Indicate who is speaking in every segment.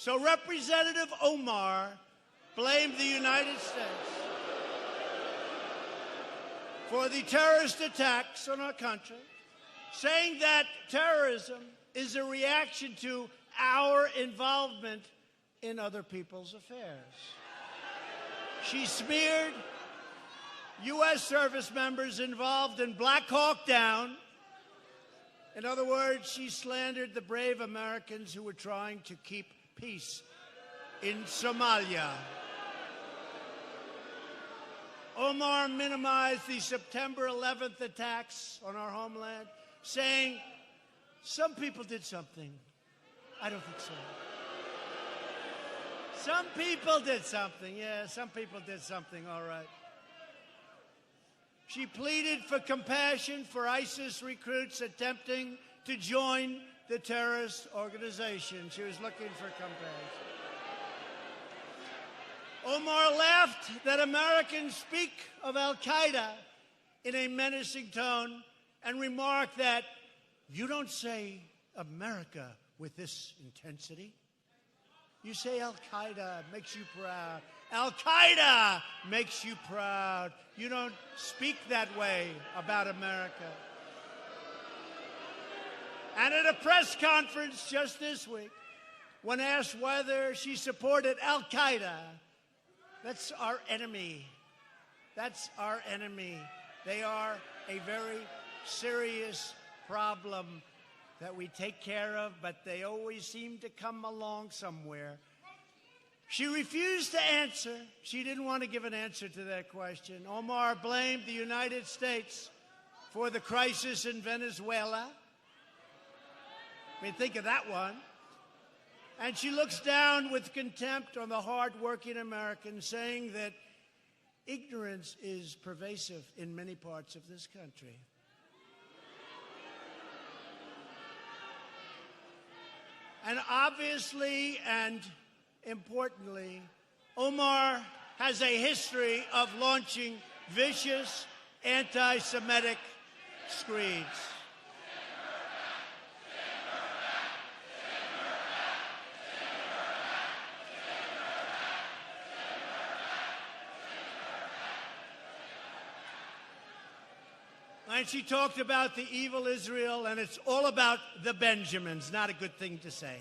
Speaker 1: So Representative Omar blamed the United States for the terrorist attacks on our country, saying that terrorism is a reaction to our involvement in other people's affairs. She smeared U.S. service members involved in Black Hawk Down. In other words, she slandered the brave Americans who were trying to keep peace in Somalia. Omar minimized the September 11th attacks on our homeland, saying, some people did something. I don't think so. Some people did something. Yeah, some people did something, all right. She pleaded for compassion for ISIS recruits attempting to join the terrorist organization. She was looking for compassion. Omar laughed that Americans speak of al-Qaeda in a menacing tone and remarked that you don't say America with this intensity. You say al-Qaeda makes you proud. Al-Qaeda makes you proud. You don't speak that way about America. And at a press conference just this week, when asked whether she supported al-Qaeda, that's our enemy. That's our enemy. They are a very serious problem that we take care of, but they always seem to come along somewhere. She refused to answer. She didn't want to give an answer to that question. Omar blamed the United States for the crisis in Venezuela. I mean, think of that one. And she looks down with contempt on the hard-working Americans, saying that ignorance is pervasive in many parts of this country. And obviously and importantly, Omar has a history of launching vicious anti-Semitic screeds. And she talked about the evil Israel, and it's all about the Benjamins. Not a good thing to say.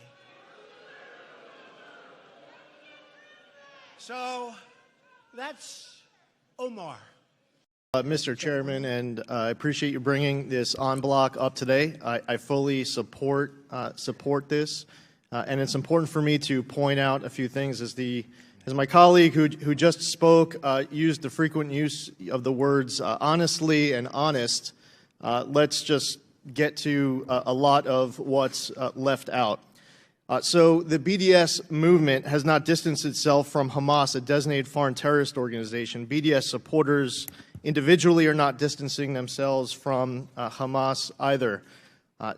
Speaker 1: So that's Omar.
Speaker 2: Mr. Chairman, and I appreciate you bringing this en bloc up today. I fully support this, and it's important for me to point out a few things. As my colleague who just spoke used the frequent use of the words honestly and honest, let's just get to a lot of what's left out. So the BDS movement has not distanced itself from Hamas, a designated foreign terrorist organization. BDS supporters individually are not distancing themselves from Hamas either.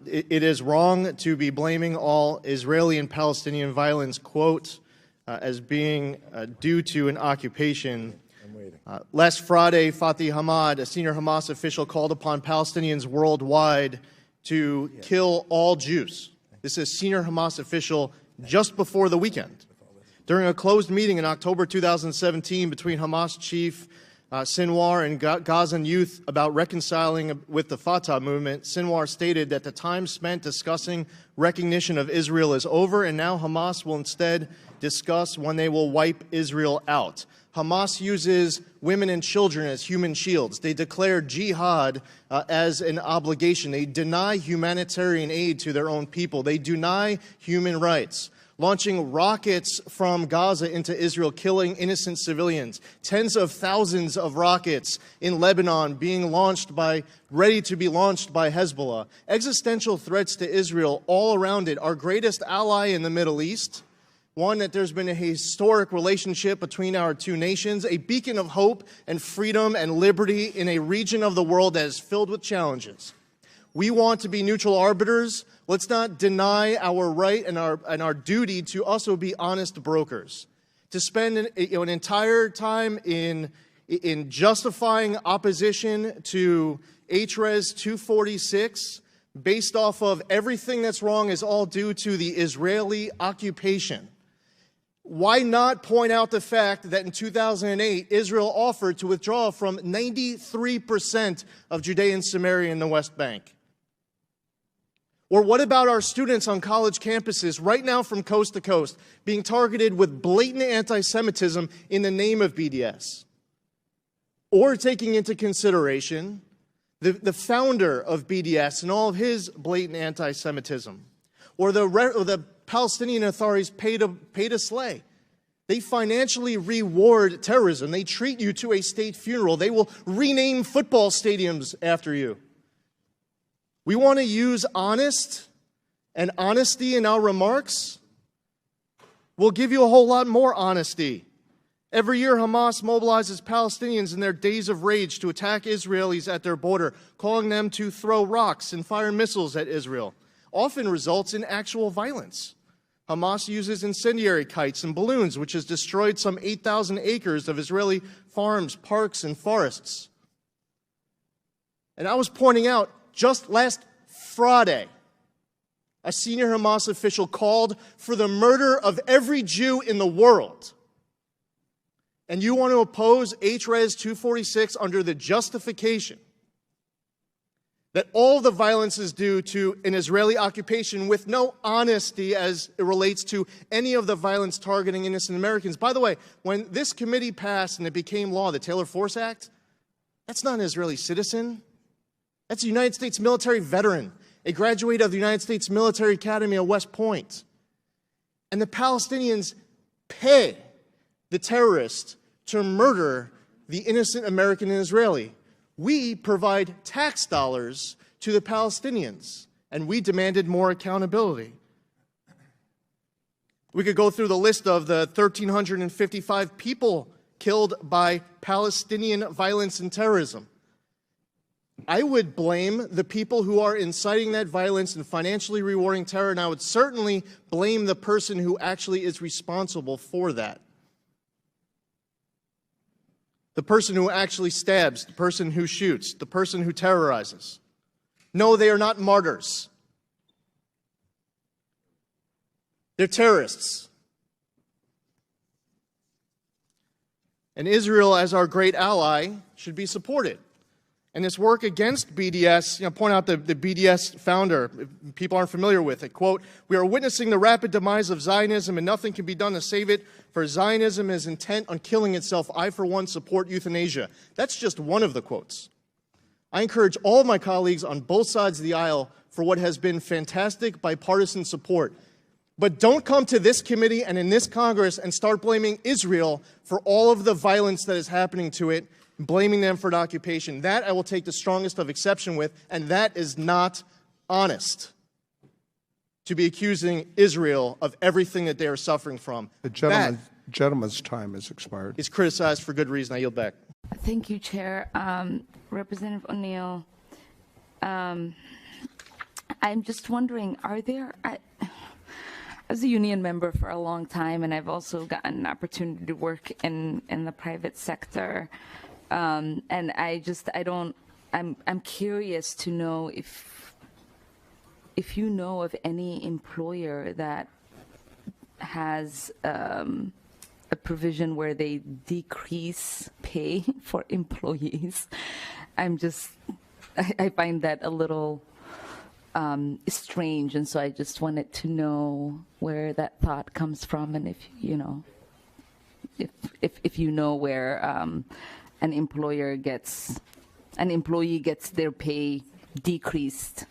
Speaker 2: It is wrong to be blaming all Israeli and Palestinian violence, quote, as being due to an occupation. Last Friday, Fatih Hamad, a senior Hamas official, called upon Palestinians worldwide to kill all Jews. This is a senior Hamas official just before the weekend. During a closed meeting in October 2017 between Hamas chief Sinwar and Gazan youth about reconciling with the Fatah movement, Sinwar stated that the time spent discussing recognition of Israel is over, and now Hamas will instead discuss when they will wipe Israel out. Hamas uses women and children as human shields. They declare jihad as an obligation. They deny humanitarian aid to their own people. They deny human rights, launching rockets from Gaza into Israel, killing innocent civilians. Tens of thousands of rockets in Lebanon being ready to be launched by Hezbollah. Existential threats to Israel all around it. Our greatest ally in the Middle East. One, that there's been a historic relationship between our two nations, a beacon of hope and freedom and liberty in a region of the world that is filled with challenges. We want to be neutral arbiters. Let's not deny our right and our duty to also be honest brokers. To spend an entire time in justifying opposition to HRES 246 based off of everything that's wrong is all due to the Israeli occupation. Why not point out the fact that in 2008, Israel offered to withdraw from 93% of Judea and Samaria in the West Bank? Or what about our students on college campuses right now from coast to coast being targeted with blatant anti-Semitism in the name of BDS? Or taking into consideration the founder of BDS and all of his blatant anti-Semitism? Or the Palestinian authorities pay to slay. They financially reward terrorism. They treat you to a state funeral. They will rename football stadiums after you. We want to use honest and honesty in our remarks. We'll give you a whole lot more honesty. Every year, Hamas mobilizes Palestinians in their days of rage to attack Israelis at their border, calling them to throw rocks and fire missiles at Israel. Often results in actual violence. Hamas uses incendiary kites and balloons, which has destroyed some 8,000 acres of Israeli farms, parks, and forests. And I was pointing out, just last Friday, a senior Hamas official called for the murder of every Jew in the world. And you want to oppose HRES 246 under the justification that all the violence is due to an Israeli occupation with no honesty as it relates to any of the violence targeting innocent Americans. By the way, when this committee passed and it became law, the Taylor Force Act, that's not an Israeli citizen. That's a United States military veteran, a graduate of the United States Military Academy at West Point. And the Palestinians pay the terrorist to murder the innocent American and Israeli. We provide tax dollars to the Palestinians, and we demanded more accountability. We could go through the list of the 1,355 people killed by Palestinian violence and terrorism. I would blame the people who are inciting that violence and financially rewarding terror, and I would certainly blame the person who actually is responsible for that. The person who actually stabs, the person who shoots, the person who terrorizes. No, they are not martyrs. They're terrorists. And Israel, as our great ally, should be supported. And this work against BDS, point out the BDS founder, if people aren't familiar with it, quote, "We are witnessing the rapid demise of Zionism and nothing can be done to save it, for Zionism is intent on killing itself. I, for one, support euthanasia." That's just one of the quotes. I encourage all of my colleagues on both sides of the aisle for what has been fantastic bipartisan support. But don't come to this committee and in this Congress and start blaming Israel for all of the violence that is happening to it, blaming them for an occupation. That I will take the strongest of exception with, and that is not honest. To be accusing Israel of everything that they are suffering from.
Speaker 3: The gentleman's time has expired.
Speaker 2: Is criticized for good reason. I yield back.
Speaker 4: Thank you, Chair. Representative O'Neill, I'm just wondering, are there, as a union member for a long time, and I've also gotten an opportunity to work in the private sector, and I'm curious to know if you know of any employer that has a provision where they decrease pay for employees. I find that a little strange, and so I just wanted to know where that thought comes from, and if you know where an employee gets their pay decreased.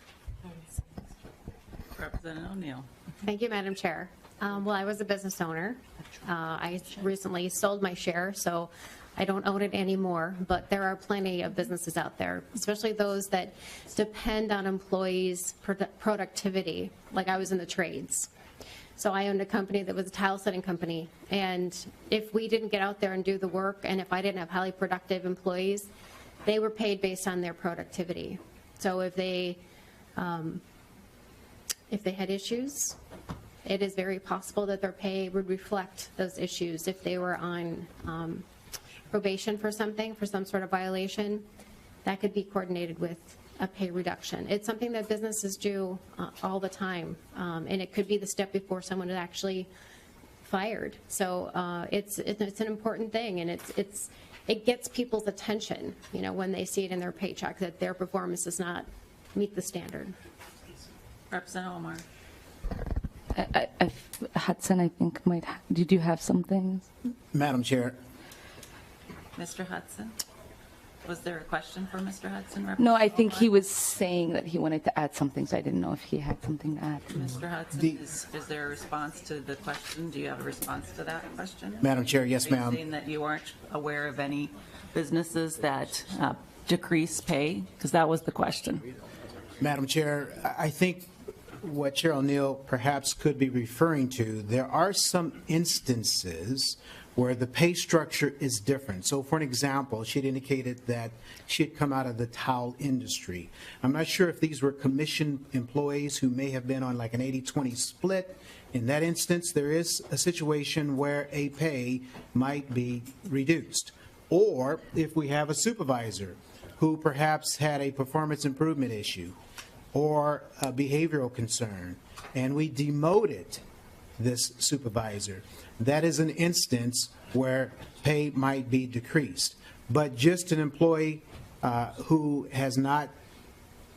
Speaker 5: Representative O'Neill.
Speaker 6: Thank you, Madam Chair. Well, I was a business owner. I recently sold my share, so I don't own it anymore, but there are plenty of businesses out there, especially those that depend on employees' productivity, like I was in the trades. So I owned a company that was a tile setting company, and if we didn't get out there and do the work, and if I didn't have highly productive employees, they were paid based on their productivity. So if they had issues, it is very possible that their pay would reflect those issues. If they were on probation for something, for some sort of violation, that could be coordinated with a pay reduction. It's something that businesses do all the time, and it could be the step before someone actually fired. So it's an important thing, and it gets people's attention, when they see it in their paycheck that their performance does not meet the standard.
Speaker 5: Representative Omar.
Speaker 4: Hudson, I think did you have something?
Speaker 7: Madam Chair,
Speaker 5: Mr. Hudson. Was there a question for Mr. Hudson?
Speaker 4: No, I think he was saying that he wanted to add something, so I didn't know if he had something to add.
Speaker 5: Mr. Hudson, is there a response to the question? Do you have a response to that question?
Speaker 7: Madam Chair, yes,
Speaker 5: Are you
Speaker 7: ma'am.
Speaker 5: saying that you aren't aware of any businesses that decrease pay? Because that was the question.
Speaker 7: Madam Chair, I think what Chair O'Neill perhaps could be referring to, there are some instances where the pay structure is different. So for an example, she had indicated that she had come out of the towel industry. I'm not sure if these were commission employees who may have been on like an 80-20 split. In that instance, there is a situation where a pay might be reduced. Or if we have a supervisor who perhaps had a performance improvement issue or a behavioral concern, and we demoted this supervisor, that is an instance where pay might be decreased. But just an employee who has not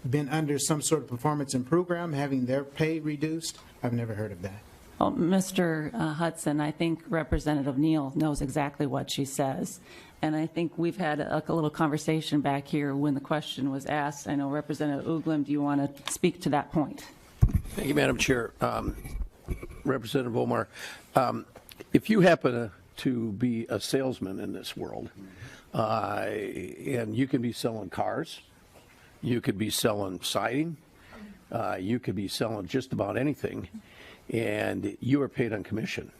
Speaker 7: been under some sort of performance improvement program having their pay reduced, I've never heard of that.
Speaker 5: Well, Mr. Hudson, I think Representative Neal knows exactly what she says. And I think we've had a little conversation back here when the question was asked. I know Representative Uglem, do you want to speak to that point?
Speaker 8: Thank you, Madam Chair. Representative Omar, if you happen to be a salesman in this world, and you can be selling cars, you could be selling siding, you could be selling just about anything, and you are paid on commission.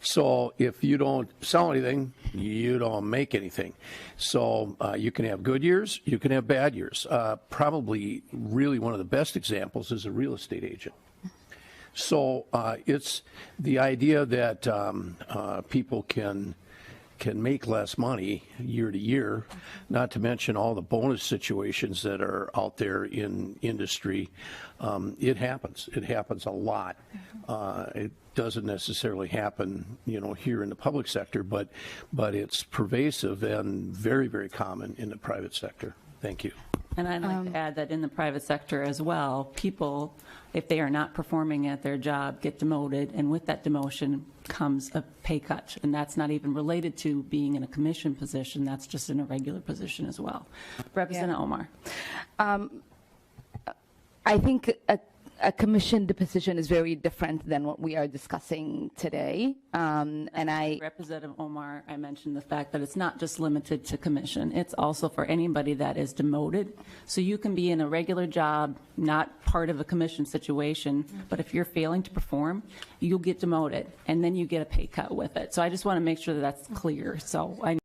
Speaker 8: So if you don't sell anything, you don't make anything. So you can have good years, you can have bad years. Probably really one of the best examples is a real estate agent. So it's the idea that people can make less money year to year, not to mention all the bonus situations that are out there in industry. It happens. It happens a lot. It doesn't necessarily happen, here in the public sector, but it's pervasive and very, very common in the private sector. Thank you.
Speaker 5: And I'd like to add that in the private sector as well, people, if they are not performing at their job, get demoted, and with that demotion comes a pay cut. And that's not even related to being in a commission position. That's just in a regular position as well. Representative Omar.
Speaker 4: I think a commissioned position is very different than what we are discussing today.
Speaker 5: Representative Omar, I mentioned the fact that it's not just limited to commission. It's also for anybody that is demoted. So you can be in a regular job, not part of a commission situation, but if you're failing to perform, you'll get demoted, and then you get a pay cut with it. So I just want to make sure that that's clear. So I